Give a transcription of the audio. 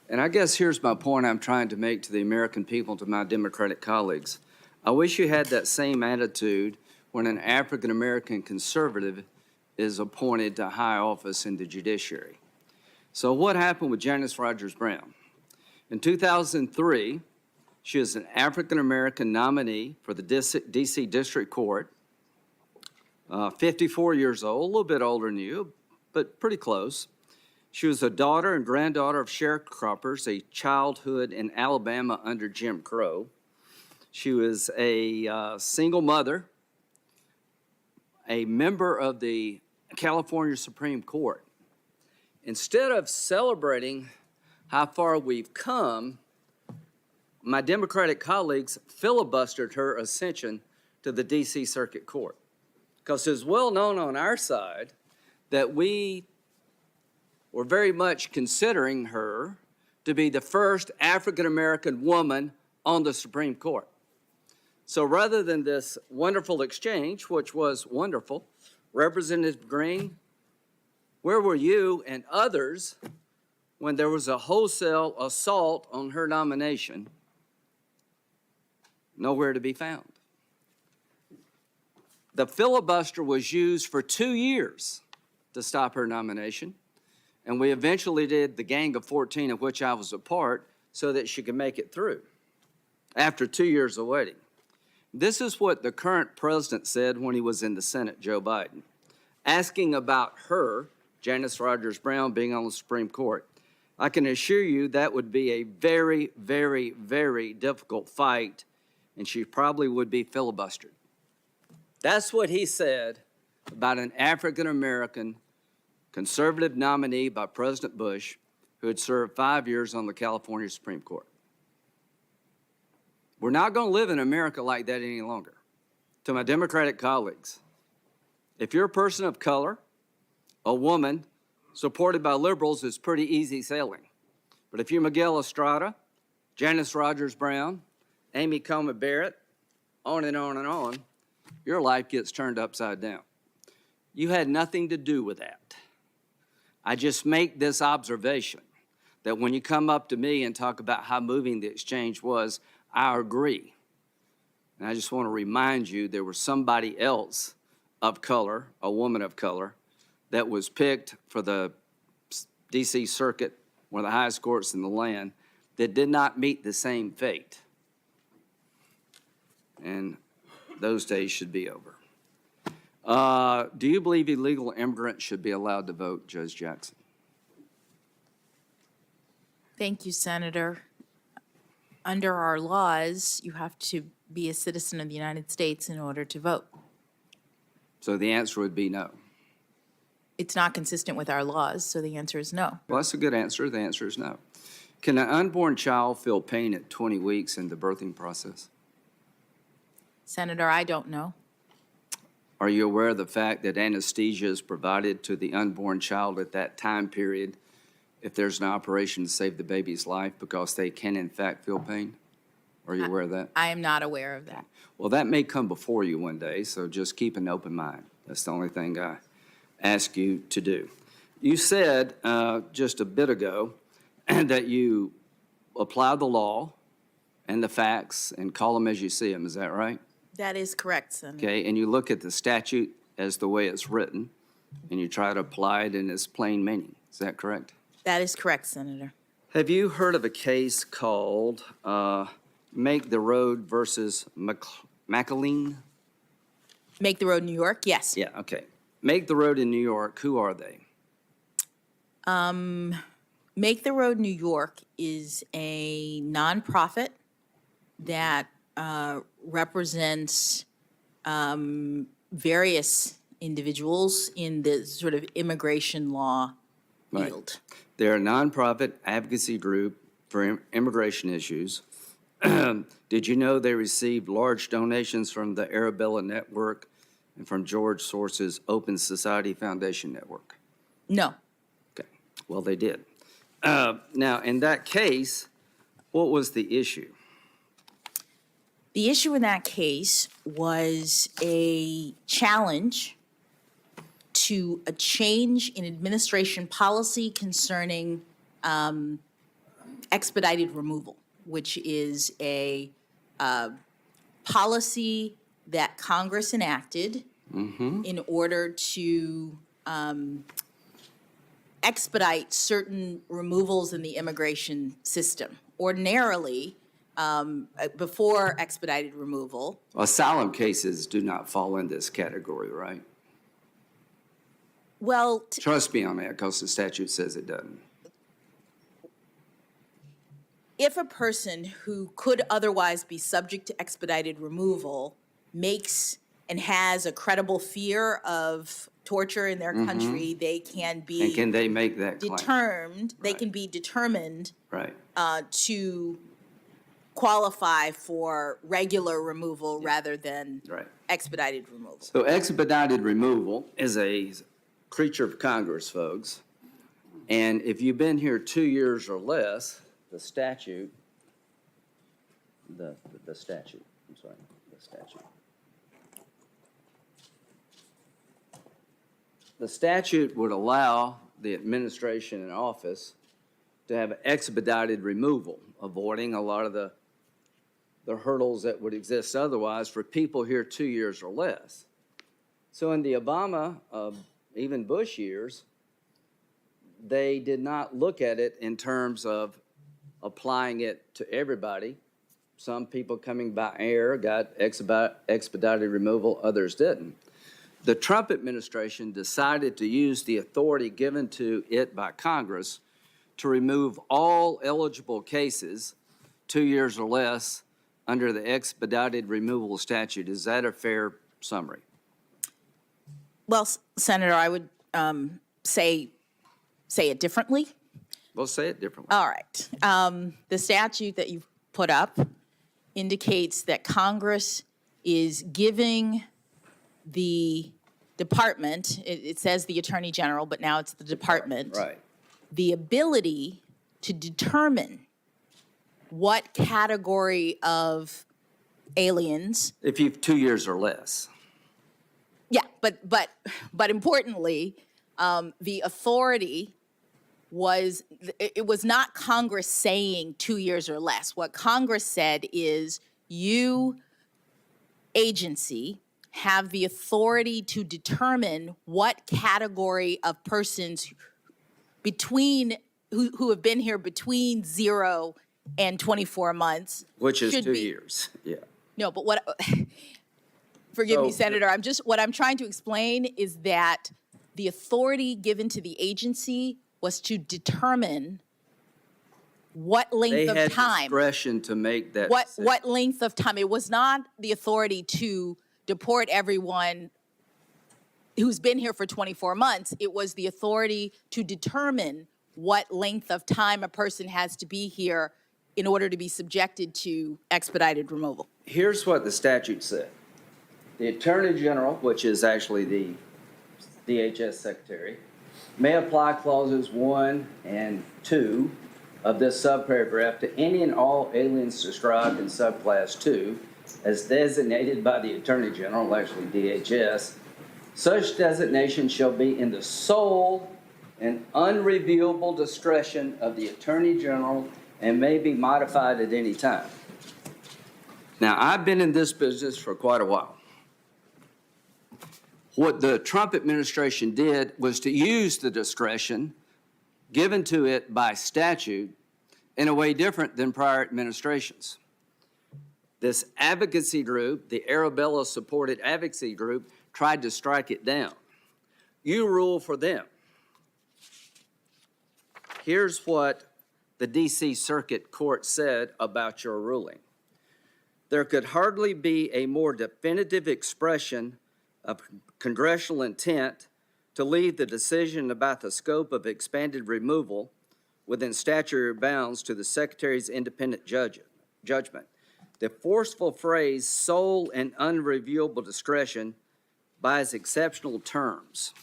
And I guess here's my point I'm trying to make to the American people, to my Democratic colleagues. I wish you had that same attitude when an African-American conservative is appointed to high office in the judiciary. So what happened with Janice Rogers Brown? In 2003, she was an African-American nominee for the D.C. District Court, 54 years old, a little bit older than you, but pretty close. She was a daughter and granddaughter of sharecroppers, a childhood in Alabama under Jim Crow. She was a single mother, a member of the California Supreme Court. Instead of celebrating how far we've come, my Democratic colleagues filibustered her ascension to the D.C. Circuit Court. Because it's well known on our side that we were very much considering her to be the first African-American woman on the Supreme Court. So rather than this wonderful exchange, which was wonderful, Representative Green, where were you and others when there was a wholesale assault on her nomination? Nowhere to be found. The filibuster was used for 2 years to stop her nomination, and we eventually did the Gang of 14, of which I was a part, so that she could make it through after 2 years of waiting. This is what the current president said when he was in the Senate, Joe Biden, asking about her, Janice Rogers Brown, being on the Supreme Court. I can assure you that would be a very, very, very difficult fight, and she probably would be filibustered. That's what he said about an African-American conservative nominee by President Bush who had served 5 years on the California Supreme Court. We're not going to live in America like that any longer. To my Democratic colleagues, if you're a person of color, a woman, supported by liberals, it's pretty easy sailing. But if you're Miguel Estrada, Janice Rogers Brown, Amy Coney Barrett, on and on and on, your life gets turned upside down. You had nothing to do with that. I just make this observation that when you come up to me and talk about how moving the exchange was, I agree. And I just want to remind you there was somebody else of color, a woman of color, that was picked for the D.C. Circuit, one of the highest courts in the land, that did not meet the same fate. And those days should be over. Do you believe illegal immigrants should be allowed to vote, Judge Jackson? Thank you, Senator. Under our laws, you have to be a citizen of the United States in order to vote. So the answer would be no. It's not consistent with our laws, so the answer is no. Well, that's a good answer. The answer is no. Can an unborn child feel pain at 20 weeks in the birthing process? Senator, I don't know. Are you aware of the fact that anesthesia is provided to the unborn child at that time period if there's an operation to save the baby's life because they can, in fact, feel pain? Are you aware of that? I am not aware of that. Well, that may come before you one day, so just keep an open mind. That's the only thing I ask you to do. You said just a bit ago that you apply the law and the facts and call them as you see them. Is that right? That is correct, Senator. Okay, and you look at the statute as the way it's written, and you try to apply it in its plain meaning. Is that correct? That is correct, Senator. Have you heard of a case called Make the Road versus McAleen? Make the Road New York? Yes. Yeah, okay. Make the Road in New York, who are they? Make the Road New York is a nonprofit that represents various individuals in the sort of immigration law field. Right. They're a nonprofit advocacy group for immigration issues. Did you know they received large donations from the Arabella Network and from George Soros's Open Society Foundation Network? No. Okay, well, they did. Now, in that case, what was the issue? The issue in that case was a challenge to a change in administration policy concerning expedited removal, which is a policy that Congress enacted in order to expedite certain removals in the immigration system. Ordinarily, before expedited removal, Asylum cases do not fall in this category, right? well, Trust me on that, because the statute says it doesn't. if a person who could otherwise be subject to expedited removal makes and has a credible fear of torture in their country, they can be And can they make that claim? determined, they Right. can be determined Right. to qualify for regular removal rather than Right. expedited removal. So expedited removal is a creature of Congress, folks. And if you've been here 2 years or less, the statute, the statute, I'm sorry, the statute. The statute would allow the administration in office to have expedited removal, avoiding a lot of the hurdles that would exist otherwise for people here 2 years or less. So in the Obama, even Bush years, they did not look at it in terms of applying it to everybody. Some people coming by air got expedited removal, others didn't. The Trump administration decided to use the authority given to it by Congress to remove all eligible cases 2 years or less under the expedited removal statute. Is that a fair summary? Well, Senator, I would say it differently. We'll say it differently. All right. The statute that you've put up indicates that Congress is giving the department, it says the Attorney General, but now it's the department, Right. the ability to determine what category of aliens. If you've 2 years or less. Yeah, but importantly, the authority was, it was not Congress saying 2 years or less. What Congress said is, you, agency, have the authority to determine what category of persons between, who have been here between 0 and 24 months. Which is should 2 be. years, yeah. No, but forgive me, So- Senator, what I'm trying to explain is that the authority given to the agency was to determine what They length had of time. discretion to make that decision. What length of time? It was not the authority to deport everyone who's been here for 24 months. It was the authority to determine what length of time a person has to be here in order to be subjected to expedited removal. Here's what the statute said. The Attorney General, which is actually the DHS Secretary, may apply clauses 1 and 2 of this subparagraph to any and all aliens described in subclass 2 as designated by the Attorney General, actually DHS. Such designation shall be in the sole and unreviewable discretion of the Attorney General and may be modified at any time. Now, I've been in this business for quite a while. What the Trump administration did was to use the discretion given to it by statute in a way different than prior administrations. This advocacy group, the Arabella-supported advocacy group, tried to strike it down. You rule for them. Here's what the D.C. Circuit Court said about your ruling. There could hardly be a more definitive expression of congressional intent to leave the decision about the scope of expanded removal within statutory bounds to the Secretary's independent judgment. The forceful phrase, sole and unreviewable discretion, by its exceptional terms,